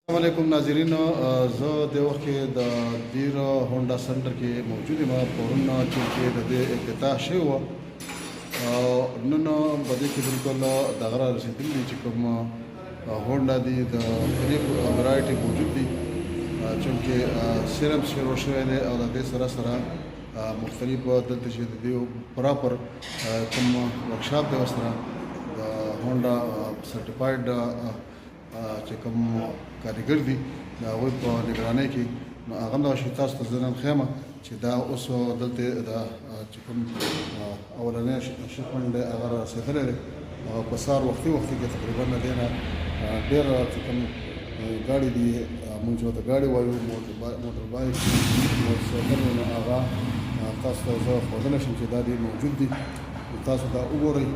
السلام علیکم ناظرین، زه د وخت کې د دیر هونډا سنټر کې موجود یم. پرون چې د دې افتتاح شوی وه او نن په دې کې بالکل دغه را رسېدلي دي چې کوم هونډا دي د مختلف ورایټي موجود دي، چونکې سیرم شروع شوی دی او د دې سره سره مختلف دلته چې د دې پراپر کوم ورکشاپ دی ورسره د هونډا سرټیفاید چې کوم کارګر دي د هغوی په نګرانۍ کې نو هغه همدغه شي تاسو ته زه نن ښیم چې دا اوس دلته دا چې کوم اولنی شپنډ دی هغه رارسېدلی دی او په سهار وختي کې تقریبا د دې نه ډېر چې کوم ګاډي دي موږ ورته ګاډي وایو موټر بایک موټرسایکل نو هغه تاسو ته زه ښودلی شم چې دا دې موجود دي. تاسو دا وګورئ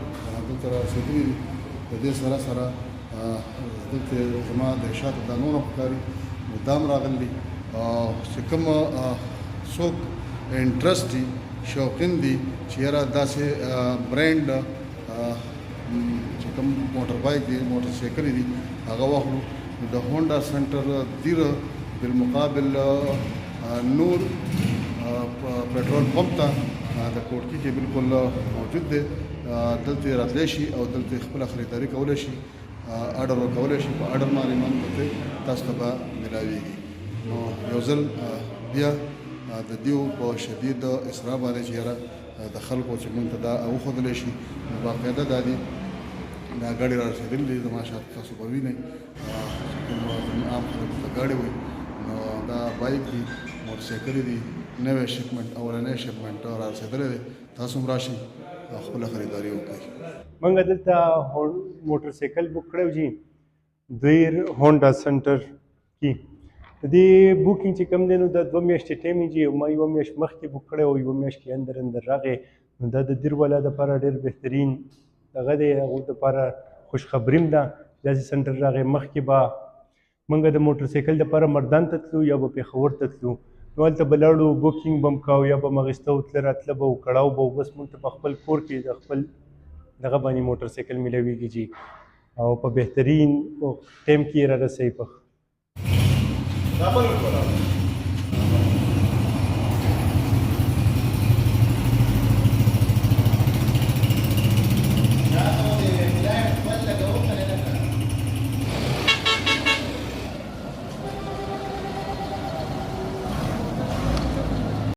دلته رارسېدلي دي. د دې سره سره دلته زما د شاته دا نور ښکاري مدام راغلي چې کوم څوک انټرسټ دي شوقین دي چې یاره داسې برانډ چې کوم موټر بایک دي موټرسایکل دي هغه واخلو. د هونډا سنټر دیر بالمقابل نور پټرول پمپ ته د کوټکي کې بالکل موجود دی. دلته راتلی شي او دلته خپله خریداري کولی شي، آرډر ورکولی شي، په آرډر باندې دلته تاسو ته به میلاویږي. نو یو ځل بیا د دیو په شدید اسرا باندې چې یاره د خلکو چې موږ ته دا وښودلی شي نو باقاعده دا دي دا ګاډي رارسېدلي دي. زما شاته تاسو به وینئ چې کوم عام خلکو ته ګاډي وایي نو دا بایک دي موټرسایکلې دي نوی شپمنټ اولنی شپمنټ رارسېدلی دی. تاسو هم راشئ او خپله خریداري وکړئ. موږ دلته موټرسایکل بک کړی جي دیر هونډا سنټر کې. د دې بوکینګ چې کوم دی نو دا 2 میاشتې ټایم یې جي ما یوه میاشت مخکې بک کړی او یوه میاشت کې اندر راغی. نو دا د دیر والا دپاره ډېر بهترین دغه دی، هغوی دپاره خوشخبري هم ده. داسې سنټر راغی. مخکې به موږ د موټرسایکل دپاره مردان ته تلو یا به پېښور ته تلو، نو هلته به لاړو بوکینګ به هم کوو یا به م اخېسته و تله راتله به و کړاو به و. بس موږ ته په خپل کور کې د خپل دغه باندې موټرسایکل میلاویږي جي او په بهترین ټایم کې یې را رسوي.